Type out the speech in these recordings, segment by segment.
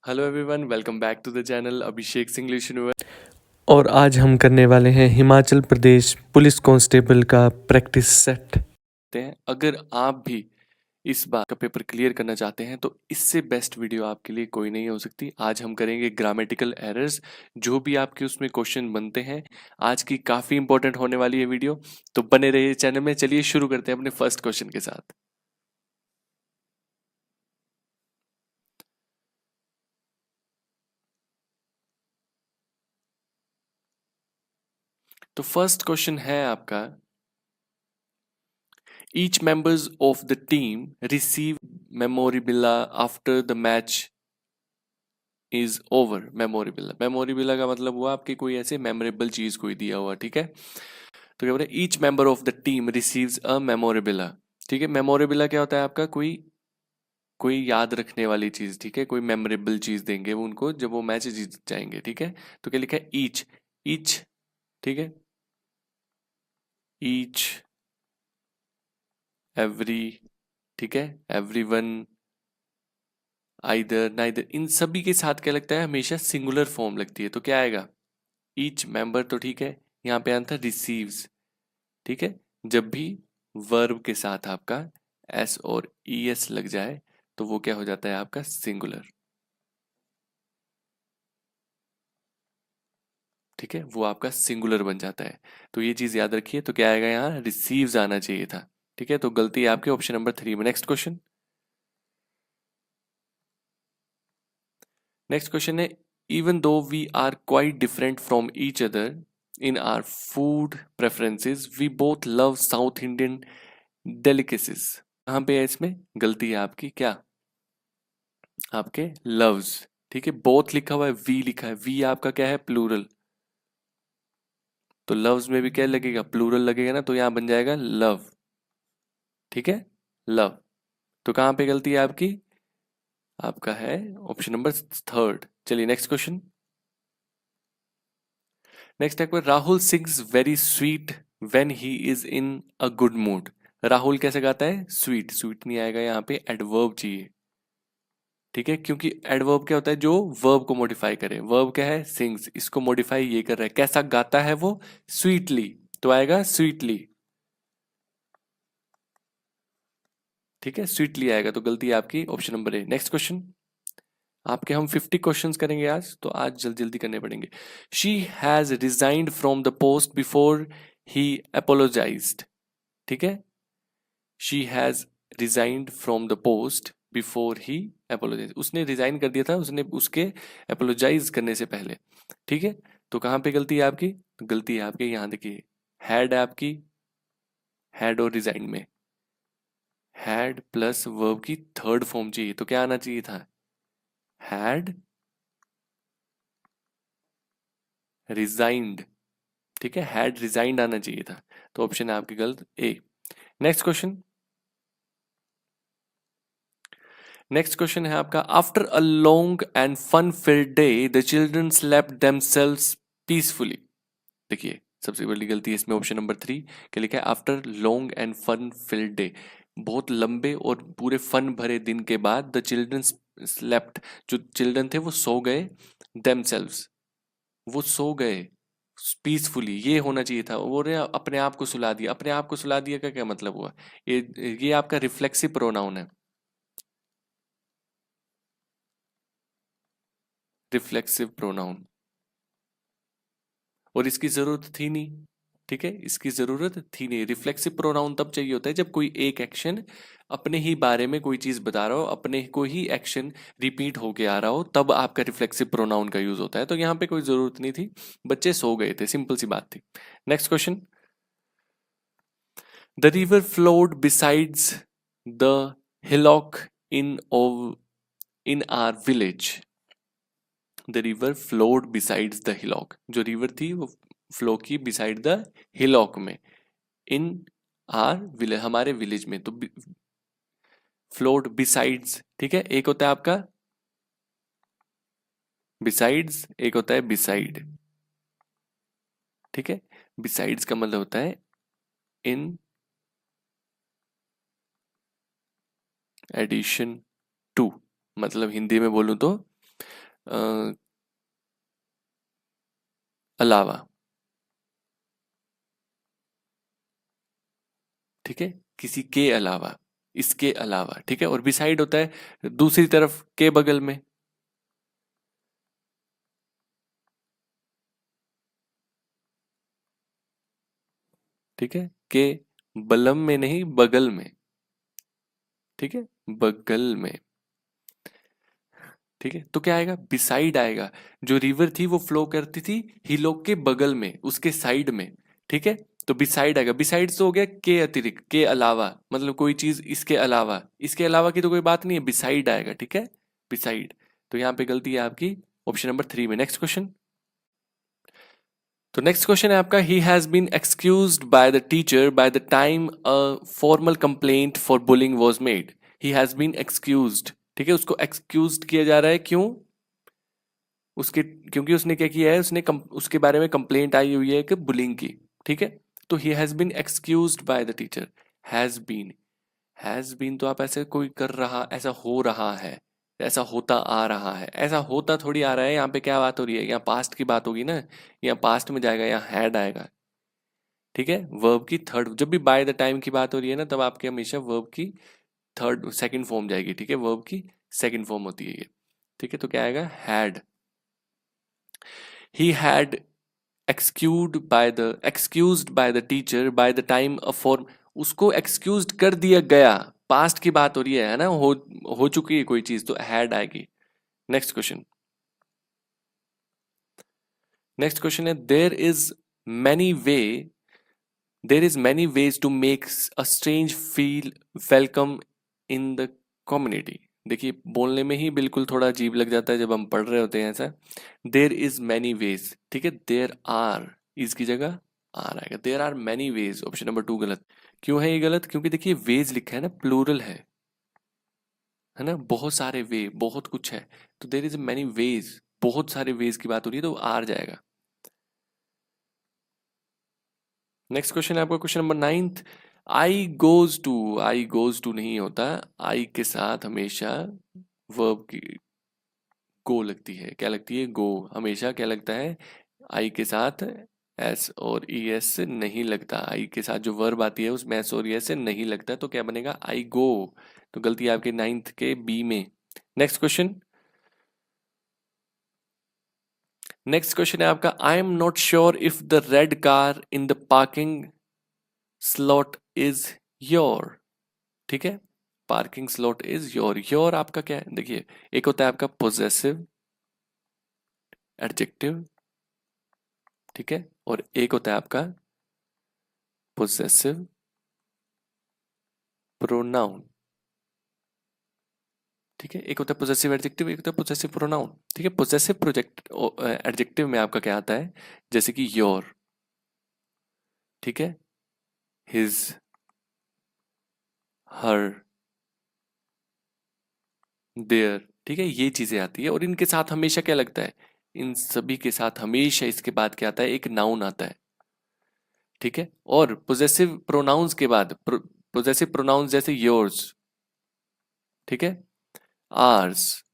Hello everyone, welcome back to the channel Abhishek Singh university. और आज हम करने वाले हैं हिमाचल प्रदेश पुलिस कांस्टेबल का प्रैक्टिस सेट। अगर आप भी इस बार का पेपर क्लियर करना चाहते हैं तो इससे बेस्ट वीडियो आपके लिए कोई नहीं हो सकती। आज हम करेंगे ग्रामेटिकल एरर्स, जो भी आपके उसमें क्वेश्चन बनते हैं। आज की काफ़ी इंपॉर्टेंट होने वाली है वीडियो, तो बने रहिए चैनल में। चलिए शुरू करते हैं अपने फर्स्ट क्वेश्चन के साथ। तो फर्स्ट क्वेश्चन है आपका, each members of the team receive memorabilia after the match is over. Memorable का मतलब हुआ आपकी कोई ऐसे मेमोरेबल चीज कोई दिया हुआ, ठीक है। तो क्या बोल रहे हैं, each member of the team receives a memorabilia. ठीक है, मेमोरेबिला क्या होता है आपका, कोई कोई याद रखने वाली चीज, ठीक है। कोई मेमोरेबल चीज देंगे वो उनको जब वो मैच जीत जाएंगे, ठीक है। तो क्या लिखा है, ईच। ईच, ठीक है। ईच, एवरी, ठीक है। एवरीवन, आइदर, नाइदर, इन सभी के साथ क्या लगता है, हमेशा सिंगुलर फॉर्म लगती है। तो क्या आएगा, ईच मेंबर, तो ठीक है। यहाँ पे आंसर रिसीव्स, ठीक है। जब भी वर्ब के साथ आपका एस और ई एस लग जाए तो वो क्या हो जाता है आपका सिंगुलर, ठीक है। वो आपका सिंगुलर बन जाता है। तो ये चीज याद रखिए। तो क्या आएगा, यहाँ रिसीव्स आना चाहिए था, ठीक है। तो गलती है आपके ऑप्शन नंबर 3 में। Next question. नेक्स्ट क्वेश्चन है, even though we are quite different from each other in our food preferences we both love South Indian delicacies. कहाँ पे है इसमें गलती है आपकी, क्या, आपके लव्स, ठीक है। बोथ लिखा हुआ है, वी लिखा है, वी आपका क्या है, प्लूरल। तो लव्स में भी क्या लगेगा, प्लूरल लगेगा ना, तो यहाँ बन जाएगा लव, ठीक है, लव। तो कहाँ पे गलती है आपकी, आपका है ऑप्शन नंबर 3। चलिए नेक्स्ट क्वेश्चन। नेक्स्ट है, Rahul sings very sweet when he is in a good mood. Rahul कैसे गाता है, स्वीट। स्वीट नहीं आएगा, यहाँ पे एडवर्ब चाहिए, ठीक है। क्योंकि एडवर्ब क्या होता है, जो वर्ब को मॉडिफाई करे। वर्ब क्या है, सिंग्स, इसको मॉडिफाई ये कर रहा है, कैसा गाता है वो, स्वीटली। तो आएगा स्वीटली, ठीक है, स्वीटली आएगा। तो गलती है आपकी option number a. Next question. आपके हम 50 क्वेश्चंस करेंगे आज, तो आज जल्दी जल्दी करने पड़ेंगे। She has resigned from the post before he apologized, ठीक है। She has resigned from the post before he apologize. उसने रिजाइन कर दिया था, उसने उसके अपोलोजाइज करने से पहले, ठीक है। तो कहाँ पे गलती है आपकी, तो गलती है आपके यहाँ देखिए, हैड है आपकी, हैड और रिजाइन में हैड प्लस वर्ब की थर्ड फॉर्म चाहिए। तो क्या आना चाहिए था, हैड रिजाइंड, ठीक है। हैड रिजाइंड आना चाहिए था। तो ऑप्शन है आपकी गलत, A. Next question. Next question है आपका, after a long and fun filled day the children slept themselves peacefully. देखिए सबसे बड़ी गलती है इसमें ऑप्शन नंबर 3 के लिखा है, after long and fun filled day. बहुत लंबे और पूरे फन भरे दिन के बाद द चिल्ड्रन स्लेप्ट, जो चिल्ड्रन थे वो सो गए, देमसेल्व्स, वो सो गए पीसफुली, ये होना चाहिए था। वो रे अपने आप को सुला दिया। अपने आप को सुला दिया का क्या मतलब हुआ, ये आपका रिफ्लेक्सिव प्रोनाउन है, रिफ्लेक्सिव प्रोनाउन, और इसकी जरूरत थी नहीं, ठीक है। इसकी जरूरत थी नहीं। रिफ्लेक्सिव प्रोनाउन तब चाहिए होता है जब कोई एक एक्शन अपने ही बारे में कोई चीज बता रहा हो, अपने को ही एक्शन रिपीट होके आ रहा हो, तब आपका रिफ्लेक्सिव प्रोनाउन का यूज होता है। तो यहाँ पे कोई जरूरत नहीं थी, बच्चे सो गए थे, सिंपल सी बात थी। Next question. The river flowed besides the hillock in in our village। The river flowed besides the hillock, जो रिवर थी वो फ्लो की बिसाइड द hillock में, इन आर विलेज, हमारे विलेज में। तो फ्लोड बिसाइड्स, ठीक है। एक होता है आपका बिसाइड्स, एक होता है बिसाइड, ठीक है। बिसाइड्स का मतलब होता है इन एडिशन टू, मतलब हिंदी में बोलूं तो अलावा, ठीक है, किसी के अलावा, इसके अलावा, ठीक है। और बिसाइड होता है दूसरी तरफ के बगल में, ठीक है, के बलम में नहीं, बगल में, ठीक है, बगल में, ठीक है। तो क्या आएगा, बिसाइड आएगा। जो रिवर थी वो फ्लो करती थी हिलोक के बगल में, उसके साइड में, ठीक है। तो बिसाइड आएगा, बिसाइड तो हो गया के अतिरिक्त, के अलावा, मतलब कोई चीज इसके अलावा, इसके अलावा की तो कोई बात नहीं है, बिसाइड आएगा, ठीक है, बिसाइड। तो यहाँ पे गलती है आपकी ऑप्शन नंबर 3 में। Next question. तो नेक्स्ट क्वेश्चन है आपका, he has been excused by the teacher by the time a formal complaint for bullying was made. He has been excused, ठीक है, उसको एक्सक्यूज्ड किया जा रहा है, क्यों? उसके, क्योंकि उसने क्या किया है, उसके बारे में कंप्लेंट आई हुई है कि बुलिंग की, ठीक है। तो he has been excused by the teacher, has been तो आप ऐसे कोई कर रहा, ऐसा हो रहा है, ऐसा होता आ रहा है, ऐसा होता थोड़ी आ रहा है। यहाँ पे क्या बात हो रही है, यहाँ पास्ट की बात होगी ना, यहाँ पास्ट में जाएगा, यहाँ हैड आएगा, ठीक है। वर्ब की थर्ड, जब भी बाय द टाइम की बात हो रही है ना, तब आपके हमेशा वर्ब की थर्ड सेकंड फॉर्म जाएगी, ठीक है, वर्ब की सेकंड फॉर्म होती है ये, ठीक है। तो क्या आएगा, had. He had excused by the teacher by the time a form, उसको excused कर दिया गया, पास्ट की बात हो रही है ना, हो चुकी है कोई चीज, तो हैड आएगी। नेक्स्ट क्वेश्चन, नेक्स्ट क्वेश्चन है, many way there is many ways to make a strange feel welcome in the community। देखिए, बोलने में ही बिल्कुल थोड़ा अजीब लग जाता है जब हम पढ़ रहे होते हैं ऐसा। देर इज मैनी वेज, ठीक है, देर आर, इज की जगह आर आएगा, there are many ways, option number 2 गलत। क्यों है ये गलत? क्योंकि देखिए वेज लिखा है ना, प्लूरल है ना, बहुत सारे वे, बहुत कुछ है, तो देर इज मैनी वेज, बहुत सारे वेज की बात हो रही है, तो आर जाएगा। नेक्स्ट क्वेश्चन है आपका question number 9। I goes to नहीं होता, आई के साथ हमेशा वर्ब की गो लगती है। क्या लगती है? गो। हमेशा क्या लगता है? आई के साथ एस और ई एस से नहीं लगता। आई के साथ जो वर्ब आती है उसमें एस और ई एस से नहीं लगता, तो क्या बनेगा? आई गो। तो गलती है आपके 9th के बी में। नेक्स्ट क्वेश्चन, नेक्स्ट क्वेश्चन है आपका, आई am not sure if the red car in the parking slot is your, ठीक है, parking slot is your. Your आपका क्या है? देखिए, एक होता है आपका पोजेसिव एडजेक्टिव, ठीक है, और एक होता है आपका पोजेसिव प्रोनाउन, ठीक है। एक होता है पोजेसिव एडजेक्टिव, एक होता है पोजेसिव प्रोनाउन, ठीक है। पोजेसिव प्रोजेक्ट एडजेक्टिव में आपका क्या आता है? जैसे कि योर, ठीक है, हिज, हर, देयर, ठीक है, ये चीजें आती है। और इनके साथ हमेशा क्या लगता है? इन सभी के साथ हमेशा इसके बाद क्या आता है? एक नाउन आता है, ठीक है। और पोजेसिव प्रोनाउंस के बाद पोजेसिव प्रोनाउंस जैसे योर्स, ठीक है, आर्स,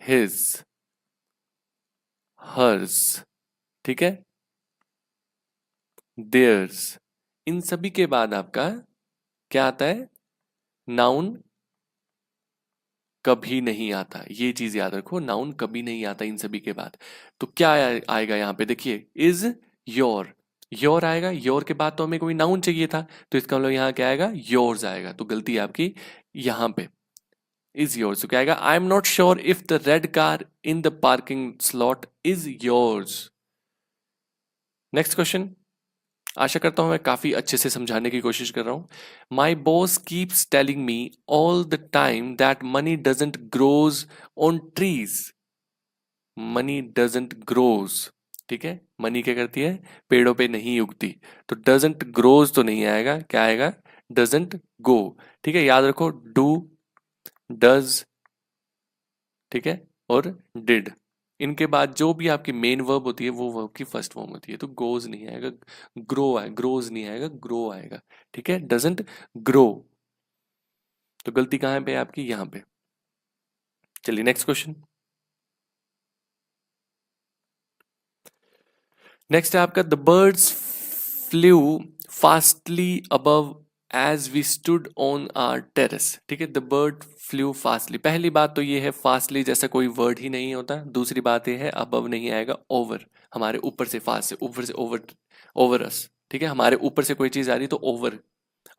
हिज, हर्स, ठीक है, देयर्स, इन सभी के बाद आपका क्या आता है? नाउन कभी नहीं आता। ये चीज याद रखो, नाउन कभी नहीं आता इन सभी के बाद। तो क्या आएगा यहाँ पे? देखिए, इज योर, योर आएगा, योर के बाद तो हमें कोई नाउन चाहिए था, तो इसका मतलब यहाँ क्या आएगा? योर्स आएगा। तो गलती है आपकी यहाँ पे, इज योर्स। तो क्या आएगा? I am not sure if the red car in the parking slot is yours. Next question, आशा करता हूं मैं काफी अच्छे से समझाने की कोशिश कर रहा हूं। My boss keeps telling me all the time that money doesn't grows on trees. Money doesn't grows, ठीक है, मनी क्या करती है? पेड़ों पे नहीं उगती। तो डजेंट ग्रोज तो नहीं आएगा, क्या आएगा? डजेंट गो, ठीक है। याद रखो, डू, डज, ठीक है, और डिड, इनके बाद जो भी आपकी मेन वर्ब होती है वो वर्ब की फर्स्ट फॉर्म होती है। तो गोज नहीं आएगा, ग्रो आए, ग्रोज नहीं आएगा, ग्रो आएगा, ठीक है, डजेंट ग्रो। तो गलती कहाँ पे है आपकी? यहाँ पे। चलिए नेक्स्ट क्वेश्चन, नेक्स्ट है आपका the birds flew fastly above as we stood on our terrace. ठीक है, द बर्ड फ्लू फास्टली, पहली बात तो ये है फास्टली जैसा कोई वर्ड ही नहीं होता। दूसरी बात ये है अबव नहीं आएगा, ओवर, हमारे ऊपर से, फास्ट से, ऊपर से, ओवर, ओवर अस। ठीक है, हमारे ऊपर से कोई चीज आ रही है तो ओवर।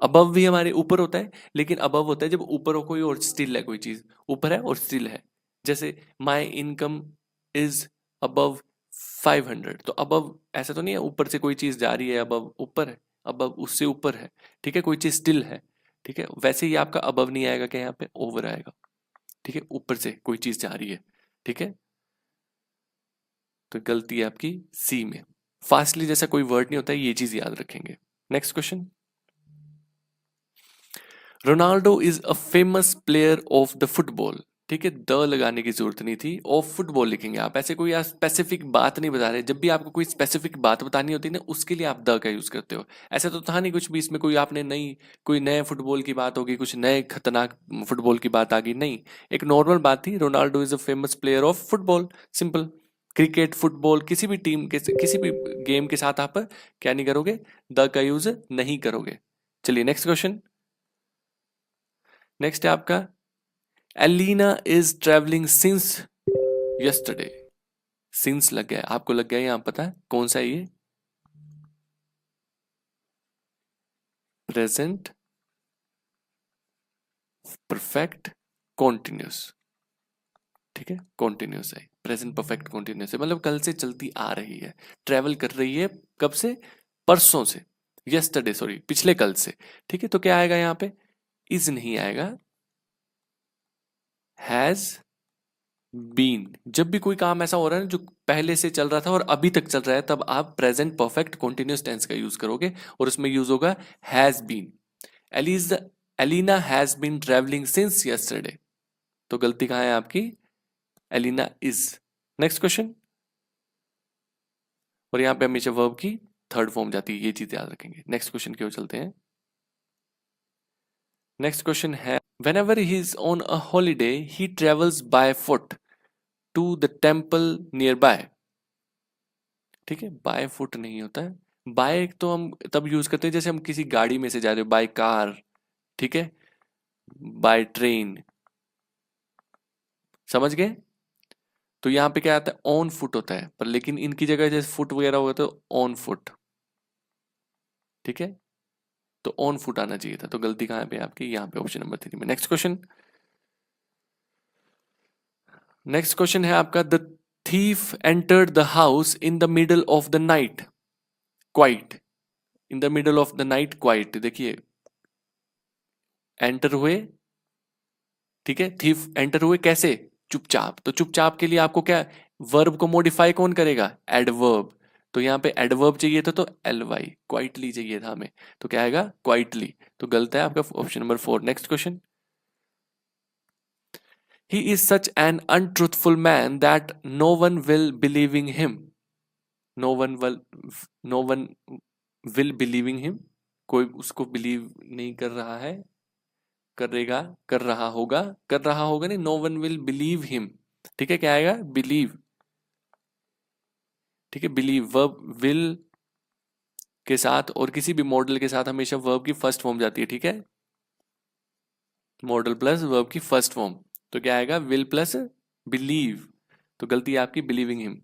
अबव भी हमारे ऊपर होता है, लेकिन अबव होता है जब ऊपर हो कोई और स्टिल है, कोई चीज ऊपर है और स्टिल है। जैसे माई इनकम इज अबव 500, तो अबव ऐसा तो नहीं है ऊपर से कोई चीज जा रही है, अबव ऊपर है, अबव उससे ऊपर है। ठीक है, कोई चीज स्टिल है। ठीक है, वैसे ही आपका अबव नहीं आएगा, क्या यहाँ पे ओवर आएगा। ठीक है, ऊपर से कोई चीज जा रही है। ठीक है, तो गलती है आपकी सी में। फास्टली जैसा कोई वर्ड नहीं होता है, ये चीज याद रखेंगे। Next question, Ronaldo is a famous player of the football. ठीक है, द लगाने की जरूरत नहीं थी, ऑफ फुटबॉल लिखेंगे आप। ऐसे कोई स्पेसिफिक बात नहीं बता रहे, जब भी आपको कोई स्पेसिफिक बात बतानी होती है ना, उसके लिए आप द का यूज करते हो। ऐसा तो था नहीं कुछ भी इसमें, कोई आपने नई, कोई नए फुटबॉल की बात होगी, कुछ नए खतरनाक फुटबॉल की बात आ गई, नहीं। एक नॉर्मल बात थी, Ronaldo is a famous player of football, simple. Cricket, football, किसी भी टीम के, किसी भी गेम के साथ आप क्या नहीं करोगे, द का यूज नहीं करोगे। चलिए नेक्स्ट क्वेश्चन। नेक्स्ट है आपका, Elina is travelling since yesterday. Since लग गया है, आपको लग गया है, यहां पता है कौन सा है ये, प्रेजेंट परफेक्ट कॉन्टिन्यूस। ठीक है, कॉन्टिन्यूस है, प्रेजेंट परफेक्ट कॉन्टिन्यूस है, मतलब कल से चलती आ रही है, ट्रेवल कर रही है। कब से, परसों से, यस्टरडे, सॉरी पिछले कल से। ठीक है, तो क्या आएगा यहाँ पे, इज नहीं आएगा, हैज बीन। जब भी कोई काम ऐसा हो रहा है ना जो पहले से चल रहा था और अभी तक चल रहा है, तब आप प्रेजेंट परफेक्ट कॉन्टिन्यूस टेंस का यूज करोगे और उसमें यूज होगा हैज बीन। एलिज Elina has been travelling since yesterday, तो गलती कहां है आपकी, एलिना इज। नेक्स्ट क्वेश्चन, और यहां पे हमेशा वर्ब की थर्ड फॉर्म जाती है, ये चीज याद रखेंगे। नेक्स्ट क्वेश्चन की ओर चलते हैं। नेक्स्ट क्वेश्चन है, whenever he is on a holiday he travels by foot to the temple nearby। ठीक है, बाय फुट नहीं होता है, बाय तो हम तब यूज करते हैं जैसे हम किसी गाड़ी में से जा रहे हो, बाय कार। ठीक है, बाय ट्रेन, समझ गए। तो यहाँ पे क्या आता है, ऑन फुट होता है, पर लेकिन इनकी जगह जैसे फुट वगैरह होगा तो ऑन फुट। ठीक है, तो ऑन फुट आना चाहिए था, तो गलती कहाँ पे आपकी, यहाँ पे ऑप्शन नंबर 3 में। नेक्स्ट क्वेश्चन, नेक्स्ट क्वेश्चन है आपका, the thief entered the house in the middle of the night quite. In the middle of the night quite, देखिए एंटर हुए। ठीक है, थीफ एंटर हुए कैसे, चुपचाप। तो चुपचाप के लिए आपको क्या, वर्ब को मॉडिफाई कौन करेगा, एडवर्ब। तो यहाँ पे एडवर्ब चाहिए था तो एल वाई, क्वाइटली चाहिए था हमें, तो क्या आएगा, क्वाइटली। तो गलत है आपका option number 4। Next question, he is such an untruthful man that no one will believing him. No one will, no one will believing him, कोई उसको बिलीव नहीं कर रहा है, करेगा, कर रहा होगा नहीं, no one will believe him. ठीक है, क्या आएगा, बिलीव। ठीक है, बिलीव वर्ब विल के साथ और किसी भी मॉडल के साथ हमेशा वर्ब की फर्स्ट फॉर्म जाती है। ठीक है, मॉडल प्लस वर्ब की फर्स्ट फॉर्म, तो क्या आएगा, विल प्लस बिलीव, तो गलती है आपकी, believing him.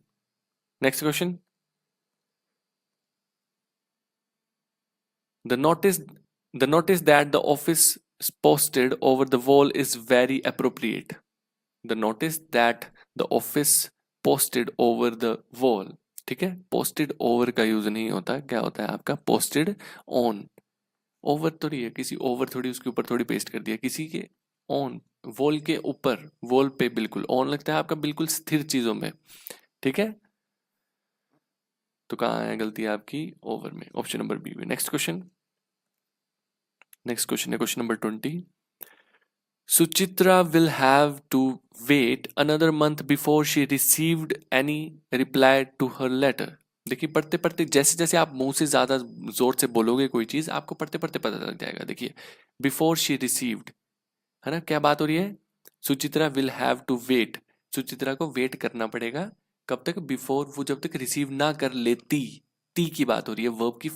Next question, the notice the notice that the office posted over the wall is very appropriate। the notice that the office posted over the wall। ठीक है, posted over का use नहीं होता, क्या होता है आपका, पोस्टेड ऑन। ओवर थोड़ी है, किसी ओवर थोड़ी उसके ऊपर थोड़ी पेस्ट कर दिया, किसी के ऑन, वॉल के ऊपर, वॉल पे बिल्कुल ऑन लगता है आपका, बिल्कुल स्थिर चीजों में। ठीक है, तो कहाँ है गलती आपकी, ओवर में, ऑप्शन नंबर बी में। नेक्स्ट क्वेश्चन, नेक्स्ट क्वेश्चन है question number 20। Suchitra will have to wait another month before she received any reply to her letter। देखिए, पढ़ते पढ़ते जैसे जैसे आप मुंह से ज्यादा जोर से बोलोगे कोई चीज, आपको पढ़ते पढ़ते पता लग जाएगा। देखिए, बिफोर शी रिसीव्ड, है ना, क्या बात हो रही है, Suchitra will have to wait, Suchitra को वेट करना पड़ेगा कब तक? बिफोर, वो जब तक रिसीव ना कर लेती, ती की बात हो रही है, वर्ब की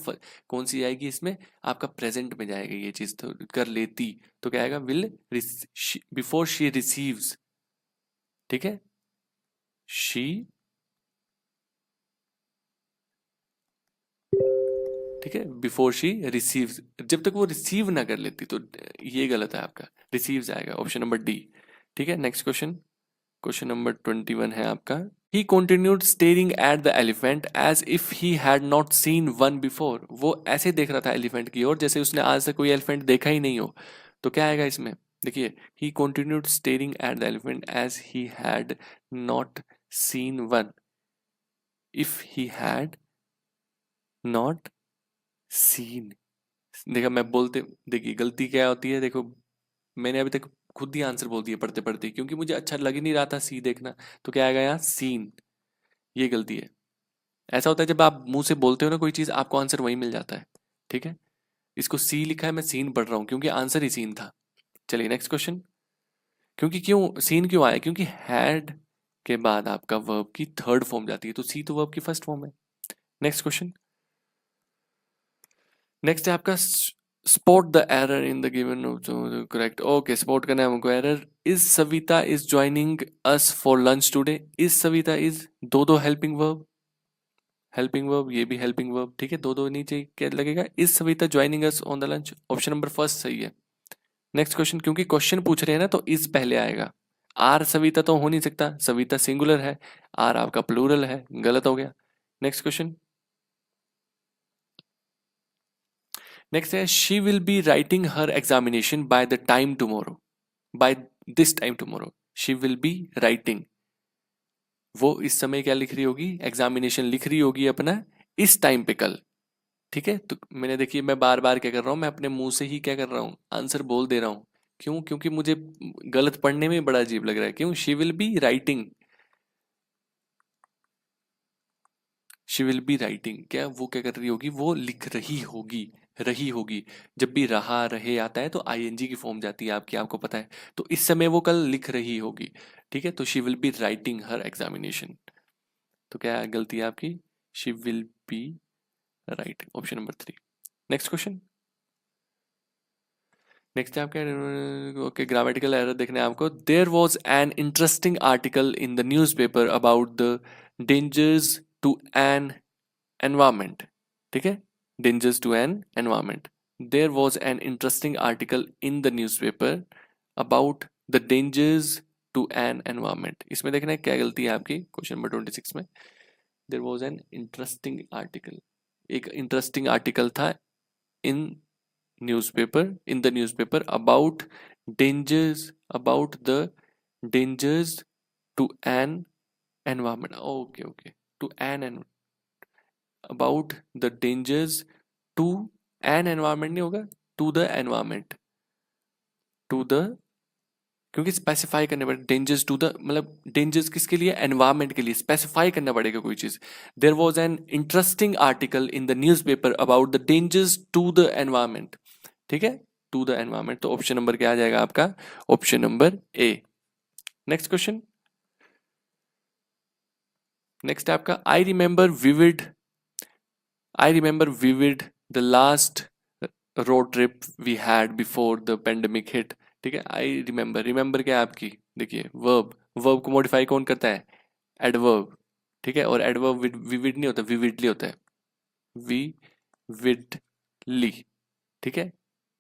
कौन सी आएगी इसमें? आपका प्रेजेंट में जाएगा ये चीज, तो कर लेती तो क्या आएगा? विल, बिफोर शी रिसीव्स, ठीक है, शी, ठीक है, बिफोर शी रिसीव्स, जब तक वो रिसीव ना कर लेती, तो ये गलत है आपका, रिसीव्स आएगा, ऑप्शन नंबर डी, ठीक है। नेक्स्ट क्वेश्चन, क्वेश्चन नंबर 21 है आपका। He continued staring at the elephant as if he had not seen one before. वो ऐसे देख रहा था एलिफेंट की ओर जैसे उसने आज तक कोई एलिफेंट देखा ही नहीं हो। तो क्या आएगा इसमें? देखिए, he continued staring at the elephant as he had not seen one. If he had not seen, देखा मैं बोलते, देखिए गलती क्या होती है, देखो मैंने अभी तक खुद ही आंसर बोल दिया पढ़ते पढ़ते, क्योंकि मुझे अच्छा लग ही नहीं रहा था सी देखना, तो क्या आएगा यहाँ? सीन, ये गलती है। ऐसा होता है जब आप मुंह से बोलते हो ना कोई चीज, आपको आंसर वही मिल जाता है, ठीक है। इसको सी लिखा है, मैं सीन पढ़ रहा हूँ क्योंकि आंसर ही सीन था। चलिए नेक्स्ट क्वेश्चन। क्योंकि क्यों सीन क्यों आया? क्योंकि हैड के बाद आपका वर्ब की थर्ड फॉर्म जाती है, तो सी तो वर्ब की फर्स्ट फॉर्म है। नेक्स्ट क्वेश्चन, नेक्स्ट है आपका spot the error in the given, correct, okay, spot करना है हमको error. Is Savita is joining us for lunch today, is Savita is दो हेल्पिंग वर्ब, हेल्पिंग वर्ब, ये भी हेल्पिंग वर्ब, ठीक है, दो नीचे क्या लगेगा? Is Savita joining us on the lunch, option number first सही है। नेक्स्ट क्वेश्चन, क्योंकि क्वेश्चन पूछ रहे हैं ना तो इज पहले आएगा। आर सविता तो हो नहीं सकता, सविता सिंगुलर है, आर आपका प्लूरल है, गलत हो गया। नेक्स्ट क्वेश्चन, नेक्स्ट है she will be writing her examination by the time tomorrow, by this time tomorrow, she will be writing, वो इस समय क्या लिख रही होगी? एग्जामिनेशन लिख रही होगी अपना इस टाइम पे कल, ठीक है। तो मैंने, देखिए मैं बार बार क्या कर रहा हूँ, मैं अपने मुंह से ही क्या कर रहा हूँ, आंसर बोल दे रहा हूँ। क्यों? क्योंकि मुझे गलत पढ़ने में बड़ा अजीब लग रहा है। क्यों? She will be writing, she will be writing, क्या वो क्या कर रही होगी? वो लिख रही होगी, रही होगी। जब भी रहा, रहे आता है तो आईएनजी की फॉर्म जाती है आपकी, आपको पता है। तो इस समय वो कल लिख रही होगी, ठीक है। तो she will be writing her examination, तो क्या गलती है आपकी? She will be writing, option number 3। Next question, next है आपका, ओके, ग्रामेटिकल एरर देखने हैं आपको। There was an interesting article in the news paper about the dangers to an environment, ठीक है, dangers to an environment. There was an interesting article in the news paper about the dangers to an environment, इसमें देखना है क्या गलती है आपकी question number 26 में। There was an interesting article, एक इंटरेस्टिंग आर्टिकल था in newspaper, in the newspaper about dangers, about the dangers to an environment, okay, to about the dangers to an environment नहीं होगा, to the environment, to the, क्योंकि specify करने पड़ेगा, dangers to the, मतलब dangers किसके लिए? Environment के लिए, स्पेसिफाई करना पड़ेगा कोई चीज। Their was an interesting article in the news paper about the dangers to the environment, ठीक है, टू द एनवायरमेंट। तो ऑप्शन नंबर क्या आ जाएगा आपका? Option number a. Next question, next है आपका, I remember vivid the last road trip we had before the pandemic hit, ठीक है। आई रिमेंबर, रिमेंबर क्या है आपकी? देखिए वर्ब, वर्ब को मॉडिफाई कौन करता है? एडवर्ब, ठीक है, और एडवर्ब विविड नहीं होता, विविडली होता है, विविडली, ठीक है,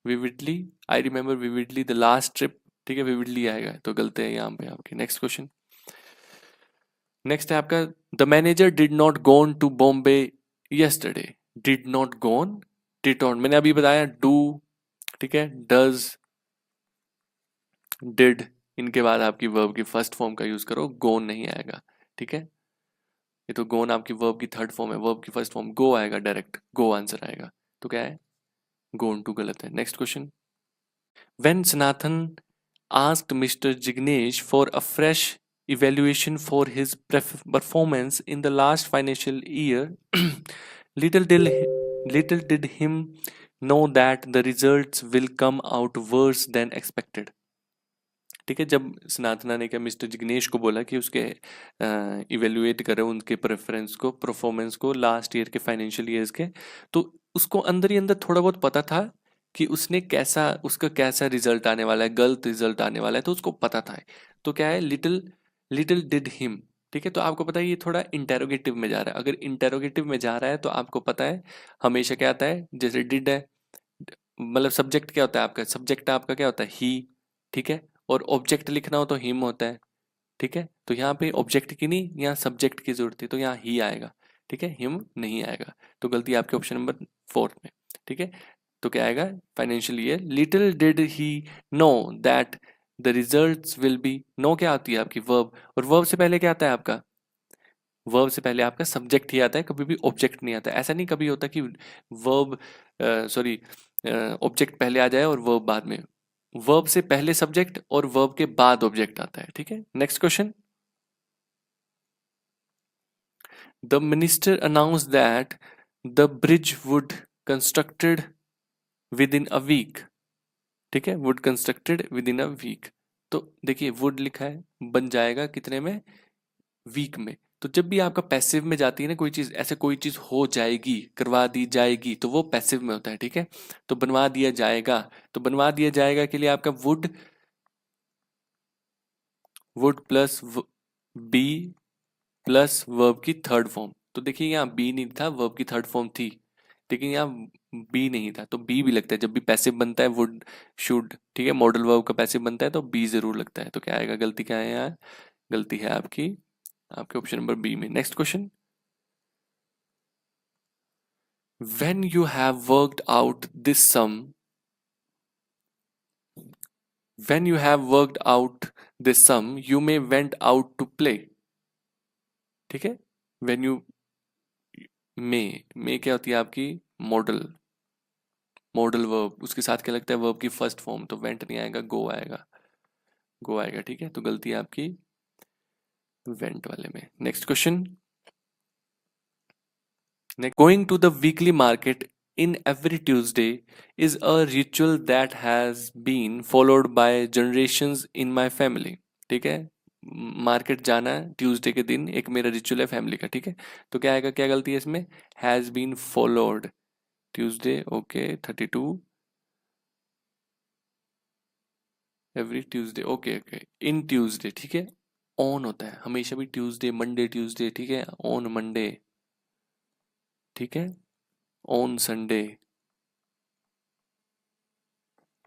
vividly, I remember vividly the last trip, ठीक है, विविडली आएगा, तो गलत है यहाँ पे आपकी। नेक्स्ट क्वेश्चन, नेक्स्ट है आपका, the manager did not gone to Bombay yesterday, did not gone, did not, मैंने अभी बताया डू, ठीक है, डज, डिड, इनके बाद आपकी वर्ब की फर्स्ट फॉर्म का यूज करो, गोन नहीं आएगा, ठीक है। ये तो गोन आपकी वर्ब की थर्ड फॉर्म है, वर्ब की फर्स्ट फॉर्म गो आएगा, डायरेक्ट गो आंसर आएगा, तो क्या है? गोन टू गलत है। Next question, when Sanathan asked Mr. Jignesh for a fresh evaluation for his performance in the last financial year, little did, little did him know that the results will come out worse than expected, ठीक है, जब सनातना ने क्या mister Jignesh को बोला कि उसके evaluate करें उनके प्रेफरेंस को, परफॉर्मेंस को लास्ट ईयर के फाइनेंशियल ईयर्स के, तो उसको अंदर ही अंदर थोड़ा बहुत पता था कि उसने कैसा, उसका कैसा रिजल्ट आने वाला है, गलत रिजल्ट आने वाला है, तो उसको पता था। तो क्या है, लिटिल लिटिल डिड हिम। ठीक है, तो आपको पता है ये थोड़ा इंटेरोगेटिव में जा रहा है। अगर इंटेरोगेटिव में जा रहा है तो आपको पता है हमेशा क्या आता है, जैसे डिड है, मतलब सब्जेक्ट क्या होता है आपका, सब्जेक्ट आपका क्या होता है, ही। ठीक है, और ऑब्जेक्ट लिखना हो तो हिम होता है। ठीक है, तो यहाँ पे ऑब्जेक्ट की नहीं, यहाँ सब्जेक्ट की जरूरत है, तो यहाँ ही आएगा। ठीक है, हिम नहीं आएगा, तो गलती आपके ऑप्शन नंबर 4 में। ठीक है, तो क्या आएगा, financial year, little did he know that the results will be. Know क्या आती है आपकी, वर्ब, और वर्ब से पहले क्या आता है आपका, वर्ब से पहले आपका सब्जेक्ट ही आता है, कभी भी ऑब्जेक्ट नहीं आता। ऐसा नहीं कभी होता कि वर्ब, सॉरी, ऑब्जेक्ट पहले आ जाए और वर्ब बाद में। वर्ब से पहले सब्जेक्ट और वर्ब के बाद ऑब्जेक्ट आता है। ठीक है, next question. The minister announce that the bridge would constructed within a week. ठीक है, would constructed within a week. तो देखिए वुड लिखा है, बन जाएगा कितने में, वीक में। तो जब भी आपका पैसिव में जाती है ना कोई चीज, ऐसे कोई चीज हो जाएगी, करवा दी जाएगी, तो वो पैसिव में होता है। ठीक है, तो बनवा दिया जाएगा, तो बनवा दिया जाएगा के लिए आपका would, would plus b plus verb की थर्ड फॉर्म। तो देखिए यहाँ बी नहीं था, वर्ब की थर्ड फॉर्म थी, लेकिन यहाँ बी नहीं था, तो बी भी लगता है। जब भी पैसिव बनता है वुड शुड, ठीक है, मॉडल वर्ब का पैसिव बनता है तो बी जरूर लगता है। तो क्या आएगा, गलती क्या है यहाँ, गलती है आपकी आपके ऑप्शन नंबर बी में। Next question. When you have worked out this sum, when you have worked out this sum, you may went out to play. ठीक है, when you may क्या होती है आपकी, मॉडल, मॉडल वर्ब, उसके साथ क्या लगता है, वर्ब की फर्स्ट फॉर्म, तो वेंट नहीं आएगा, गो आएगा, गो आएगा। ठीक है, तो गलती है आपकी वेंट वाले में। Next question. Going to the weekly market in every Tuesday is a ritual that has been followed by generations in my family. ठीक है, मार्केट जाना ट्यूसडे के दिन एक मेरा रिचुअल है फैमिली का। ठीक है, तो क्या आएगा, क्या गलती है इसमें, has been followed, Tuesday, okay, 32 every Tuesday, okay okay, in Tuesday. ठीक है, ऑन होता है हमेशा भी, ट्यूसडे, मंडे, ट्यूसडे। ठीक है, ऑन मंडे। ठीक है, ऑन संडे,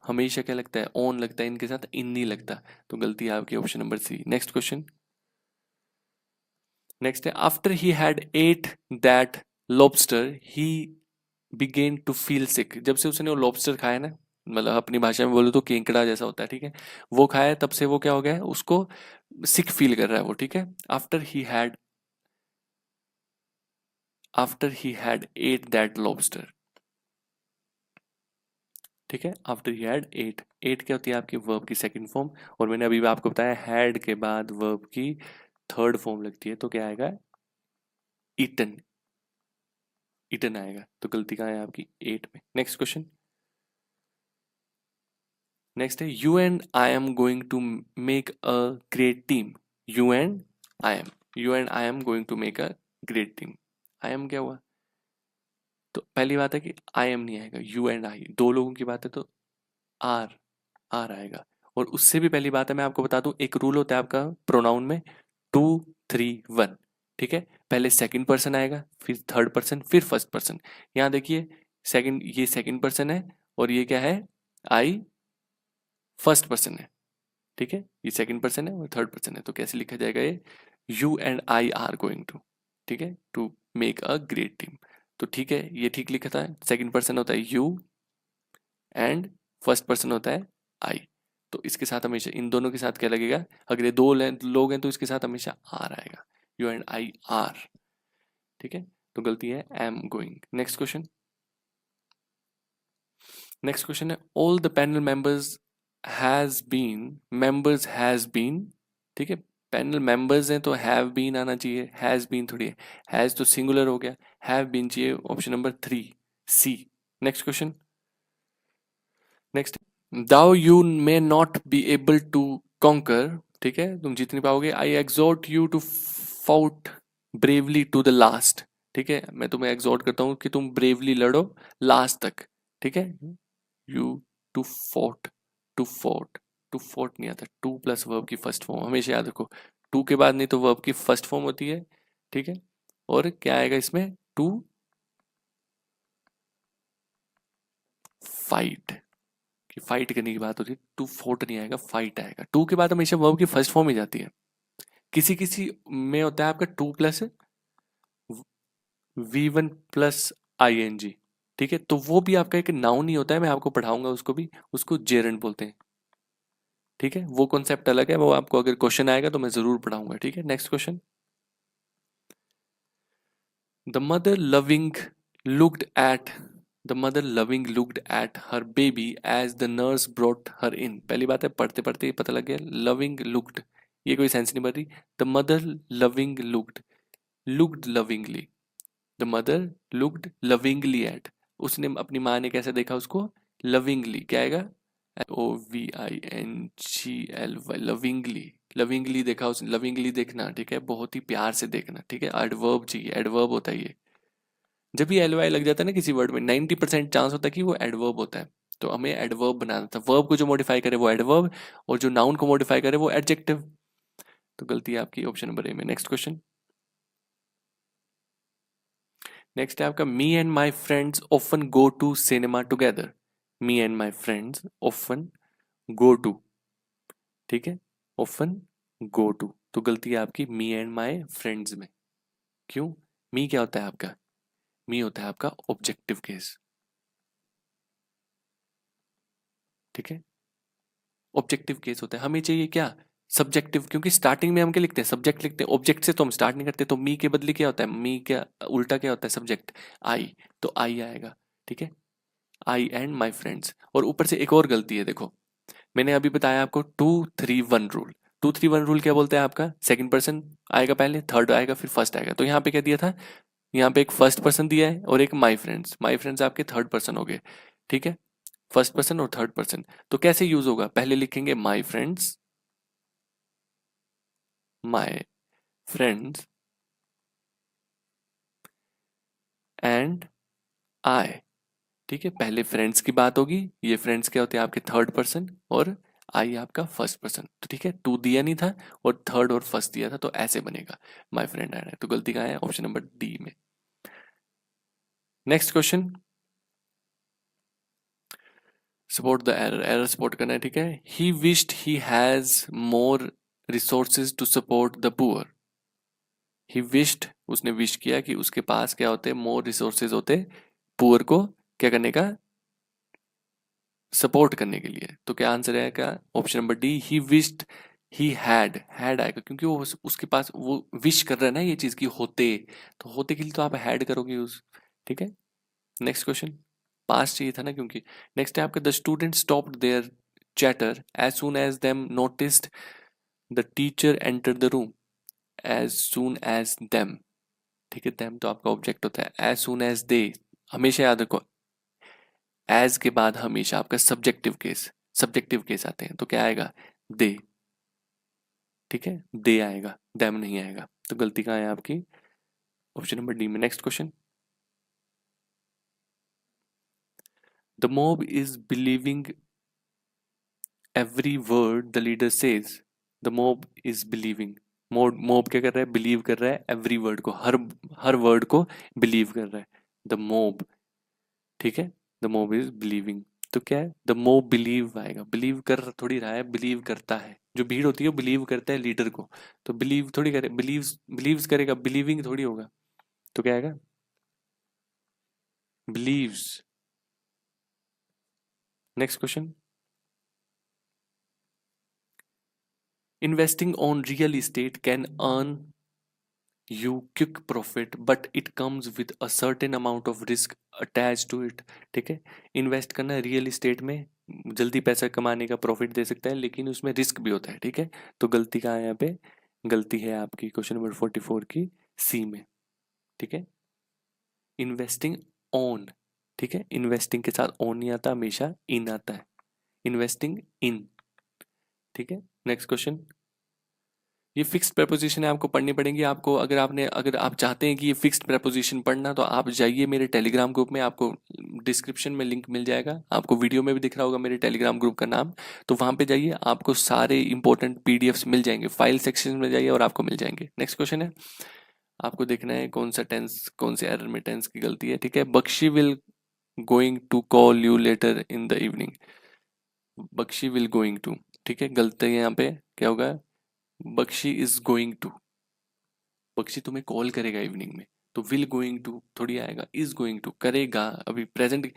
हमेशा क्या लगता है, ऑन लगता है, इनके साथ इन नहीं लगता, तो गलती है आपकी option number C. Next question. Next है, after he had ate that lobster he began to feel sick. जब से उसने वो लॉबस्टर खाया ना, मतलब अपनी भाषा में बोलो तो केंकड़ा जैसा होता है। ठीक है, वो खाया तब से वो क्या हो गया है, उसको सिक फील कर रहा है वो। ठीक है, after he had ate that lobster. ठीक है, after he had ate, ate क्या होती है आपकी, वर्ब की सेकंड फॉर्म, और मैंने अभी आपको बताया हैड के बाद वर्ब की थर्ड फॉर्म लगती है, तो क्या आएगा, ईटन, ईटन आएगा। तो गलती कहाँ है आपकी, एट में। Next question. नेक्स्ट है, you and I am going to make a great team. You and I am, you and I am going to make a great team. I am क्या हुआ, तो पहली बात है कि आई एम नहीं आएगा, यू एंड आई दो लोगों की बात है, तो आर, आर आएगा। और उससे भी पहली बात है, मैं आपको बता दूं, एक रूल होता है आपका प्रोनाउन में, 2 3 1। ठीक है, पहले सेकंड पर्सन आएगा, फिर थर्ड पर्सन, फिर फर्स्ट पर्सन। यहाँ देखिए सेकंड, ये सेकंड पर्सन है, और ये क्या है, आई फर्स्ट पर्सन है। ठीक है, ये सेकंड पर्सन है और थर्ड पर्सन है, तो कैसे लिखा जाएगा ये, you and I are going to, ठीक है, to make a great team. तो ठीक है, ये ठीक लिखा था, सेकंड पर्सन होता है यू एंड फर्स्ट पर्सन होता है आई। तो इसके साथ हमेशा इन दोनों के साथ क्या लगेगा, अगर ये दो लोग हैं तो इसके साथ हमेशा आर आएगा, यू एंड आई आर। ठीक है, तो गलती है am going. Next question. Next question है, all the panel members has been. ठीक है, पैनल मेंबर्स हैं तो हैव बीन आना चाहिए, हैज बीन थोड़ी है, हैज तो सिंगुलर हो गया, हैव बीन चाहिए, option number 3 C. Next question. Next, thou you may not be able to conquer, ठीक है, तुम जीत नहीं पाओगे। I exhort you to fought bravely to the last, ठीक है, मैं तुम्हें एग्जॉर्ट करता हूँ कि तुम ब्रेवली लड़ो लास्ट तक, ठीक है। You to fought, to fought, to fought नहीं आता, टू प्लस वर्ब की फर्स्ट फॉर्म हमेशा याद रखो, टू के बाद नहीं तो वर्ब की फर्स्ट फॉर्म होती है, ठीक है। और क्या आएगा इसमें, टू फाइट, कि फाइट करने की बात होती है, टू फोर्ट नहीं आएगा, फाइट आएगा। टू के बाद हमेशा वर्ब की फर्स्ट फॉर्म ही जाती है। किसी किसी में होता है आपका two plus V1 plus ING, ठीक है, तो वो भी आपका एक नाउन ही होता है, मैं आपको पढ़ाऊंगा उसको भी, उसको जेरंड बोलते हैं, ठीक है, वो कॉन्सेप्ट अलग है, वो आपको अगर क्वेश्चन आएगा तो मैं जरूर पढ़ाऊंगा, ठीक है। Next question, the mother loving looked at, the mother loving looked at her baby as the nurse brought her in. पहली बात है, पढ़ते पढ़ते ही पता लग गया, लविंग लुक्ड, ये कोई सेंस नहीं बन रही। The mother loving looked, looked lovingly, the mother looked lovingly at, उसने अपनी माँ ने कैसे देखा उसको, लविंगली, क्या आएगा, OVINGLY, लविंगली, लविंगली देखा उसने, लविंगली देखना, ठीक है, बहुत ही प्यार से देखना, ठीक है, एडवर्ब चाहिए, एडवर्ब होता है ये। जब भी LY लग जाता है ना किसी वर्ड में 90% चांस होता है कि वो एडवर्ब होता है, तो हमें एडवर्ब बनाना था, वर्ब को जो मॉडिफाई करे वो एडवर्ब, और जो नाउन को मॉडिफाई करे वो एडजेक्टिव। तो गलती है आपकी ऑप्शन नंबर ए में। नेक्स्ट क्वेश्चन, नेक्स्ट है आपका, me and my friends often go to cinema together, me and my friends often go to, ठीक है, ऑफन गो टू, तो गलती है आपकी मी एंड माई फ्रेंड्स में। क्यों, मी क्या होता है आपका, मी होता है आपका ऑब्जेक्टिव केस, ठीक है, ऑब्जेक्टिव केस होता है, हमें चाहिए क्या, सब्जेक्टिव, क्योंकि स्टार्टिंग में हम क्या लिखते हैं, सब्जेक्ट लिखते हैं, ऑब्जेक्ट से तो हम स्टार्ट नहीं करते, तो मी के बदले क्या होता है, मी क्या उल्टा क्या होता है, सब्जेक्ट, आई, तो आई आएगा, ठीक है, आई एंड माई फ्रेंड्स। और ऊपर से एक और गलती है, देखो मैंने अभी बताया आपको 2-3-1 रूल, 2-3-1 रूल क्या बोलते हैं आपका, सेकंड पर्सन आएगा पहले, थर्ड आएगा, फिर फर्स्ट आएगा, तो यहाँ पे क्या दिया था, यहाँ पे एक फर्स्ट पर्सन दिया है और एक माई फ्रेंड्स आपके थर्ड पर्सन हो गए, ठीक है, फर्स्ट पर्सन और थर्ड पर्सन, तो कैसे यूज होगा, पहले लिखेंगे my friends, my friends and I, ठीक है, पहले फ्रेंड्स की बात होगी, ये फ्रेंड्स क्या होते हैं आपके थर्ड पर्सन, और आई आपका फर्स्ट पर्सन, तो ठीक है, टू दिया नहीं था और थर्ड और फर्स्ट दिया था, तो ऐसे बनेगा माई फ्रेंड एंड आई, तो गलती कहाँ है, ऑप्शन नंबर डी में। Next question, support the error, error support करना है, ठीक है, he wished he has more resources to support the poor, he wished, उसने विश किया कि उसके पास क्या होते, मोर रिसोर्सेज होते पुअर को क्या करने का, सपोर्ट करने के लिए, तो क्या आंसर आएगा, option number D, he wished he had आएगा, क्योंकि वो उसके पास वो विश कर रहा है ना ये चीज की होते, तो होते के लिए तो आप हैड करोगे यूज, ठीक है। नेक्स्ट क्वेश्चन, पास चाहिए था ना क्योंकि। नेक्स्ट है आपका, the student stopped their chatter as soon as them noticed the teacher enter the room, as soon as them, ठीक है, देम तो आपका ऑब्जेक्ट होता है, एज सून एज दे, हमेशा याद रखो एज के बाद हमेशा आपका सब्जेक्टिव केस आते हैं, तो क्या आएगा, दे, ठीक है, दे आएगा, देम नहीं आएगा, तो गलती कहाँ है आपकी, ऑप्शन नंबर डी में। Next question, the mob is believing every word the leader says, the mob is believing, mob क्या कर रहा है, बिलीव कर रहा है एवरी वर्ड को, हर वर्ड को बिलीव कर रहा है, द मॉब, ठीक है, द मॉब इज बिलीविंग, तो क्या है, द मॉब बिलीव आएगा, बिलीव कर थोड़ी रहा है, बिलीव करता है, जो भीड़ होती है वो बिलीव करता है लीडर को, तो बिलीव थोड़ी करे, बिलीव्स करेगा, बिलीविंग थोड़ी होगा, तो क्या आएगा, believes. Next question, investing on real estate can earn you quick profit but it comes with a certain amount of risk attached to it, ठीक है, इन्वेस्ट करना रियल इस्टेट में जल्दी पैसा कमाने का, प्रॉफिट दे सकता है, लेकिन उसमें रिस्क भी होता है, ठीक है, तो गलती कहाँ है यहाँ पे, गलती है आपकी क्वेश्चन नंबर 44 की सी में, ठीक है, इन्वेस्टिंग ऑन, ठीक है, इन्वेस्टिंग के साथ ऑन नहीं आता, हमेशा इन आता है, इन्वेस्टिंग इन, ठीक है, नेक्स्ट क्वेश्चन। ये फिक्स्ड प्रपोजिशन है, आपको पढ़नी पड़ेंगी। आपको अगर आप चाहते हैं कि ये फिक्स्ड प्रपोजिशन पढ़ना, तो आप जाइए मेरे टेलीग्राम ग्रुप में, आपको डिस्क्रिप्शन में लिंक मिल जाएगा, आपको वीडियो में भी दिख रहा होगा मेरे टेलीग्राम ग्रुप का नाम। तो वहाँ पे जाइए, आपको सारे इंपॉर्टेंट पीडीएफ्स मिल जाएंगे, फाइल सेक्शन में जाइए और आपको मिल जाएंगे। नेक्स्ट क्वेश्चन है, आपको देखना है कौन सा टेंस, कौन से एरर में टेंस की गलती है। ठीक है, Bakshi will going to call you later in the evening, Bakshi will going to, ठीक है, गलती है यहाँ पे, क्या होगा, Bakshi is going to, Bakshi तुम्हें कॉल करेगा इवनिंग में, तो विल गोइंग टू थोड़ी आएगा, इज गोइंग टू करेगा। अभी प्रेजेंट,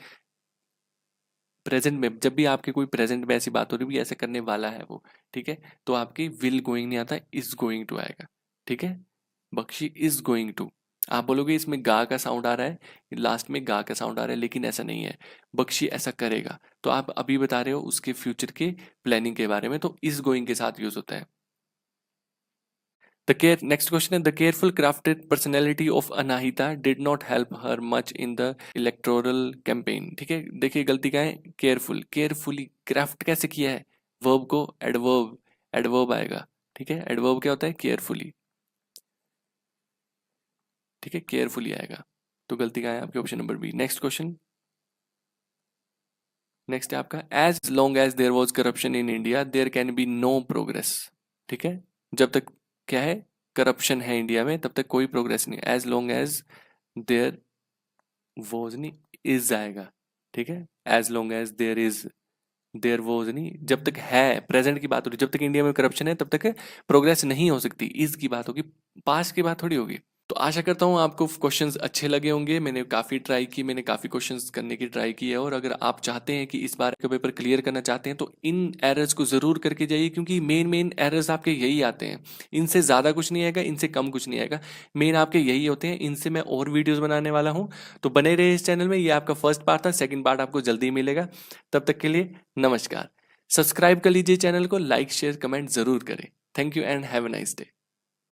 प्रेजेंट में जब भी आपके कोई प्रेजेंट में ऐसी बात हो रही है ऐसे करने वाला है वो, ठीक है, तो आपकी विल गोइंग नहीं आता, इज गोइंग टू आएगा। ठीक है, बख्शी इज गोइंग टू। आप बोलोगे इसमें गा का साउंड आ रहा है, लास्ट में गा का साउंड आ रहा है, लेकिन ऐसा नहीं है, बख्शी ऐसा करेगा। तो आप अभी बता रहे हो उसके फ्यूचर के प्लानिंग के बारे में, तो इज गोइंग के साथ यूज होता है। Next question is, the careful crafted personality of Anahita did not help her much in the electoral campaign। ठीक है, देखिए गलती क्या है, केयरफुल, केयरफुली क्राफ्ट कैसे किया है, वर्ब को एडवर्ब, एडवर्ब आएगा। ठीक है, एडवर्ब क्या होता है, केयरफुली। ठीक है, केयरफुली आएगा, तो गलती क्या है आपके, option number b. Next question, next है आपका, as long as there was corruption in India there can be no progress. ठीक है, जब तक क्या है, करप्शन है इंडिया में, तब तक कोई प्रोग्रेस नहीं। As long as there was नहीं, इज आएगा। ठीक है, as long as there is, there was नहीं, जब तक है, प्रेजेंट की बात हो रही, जब तक इंडिया में करप्शन है तब तक प्रोग्रेस नहीं हो सकती, इज की बात होगी, पास्ट की बात थोड़ी होगी। तो आशा करता हूँ आपको क्वेश्चंस अच्छे लगे होंगे। मैंने काफ़ी ट्राई की, मैंने काफ़ी क्वेश्चंस करने की ट्राई की है, और अगर आप चाहते हैं कि इस बार का पेपर क्लियर करना चाहते हैं तो इन एरर्स को ज़रूर करके जाइए, क्योंकि मेन एरर्स आपके यही आते हैं, इनसे ज़्यादा कुछ नहीं आएगा, इनसे कम कुछ नहीं आएगा, मेन आपके यही होते हैं। इनसे मैं और वीडियोज़ बनाने वाला हूँ, तो बने रहे इस चैनल में। ये आपका फर्स्ट पार्ट था, सेकेंड पार्ट आपको जल्दी मिलेगा। तब तक के लिए नमस्कार। सब्सक्राइब कर लीजिए चैनल को, लाइक शेयर कमेंट ज़रूर करें। Thank you and have a nice day.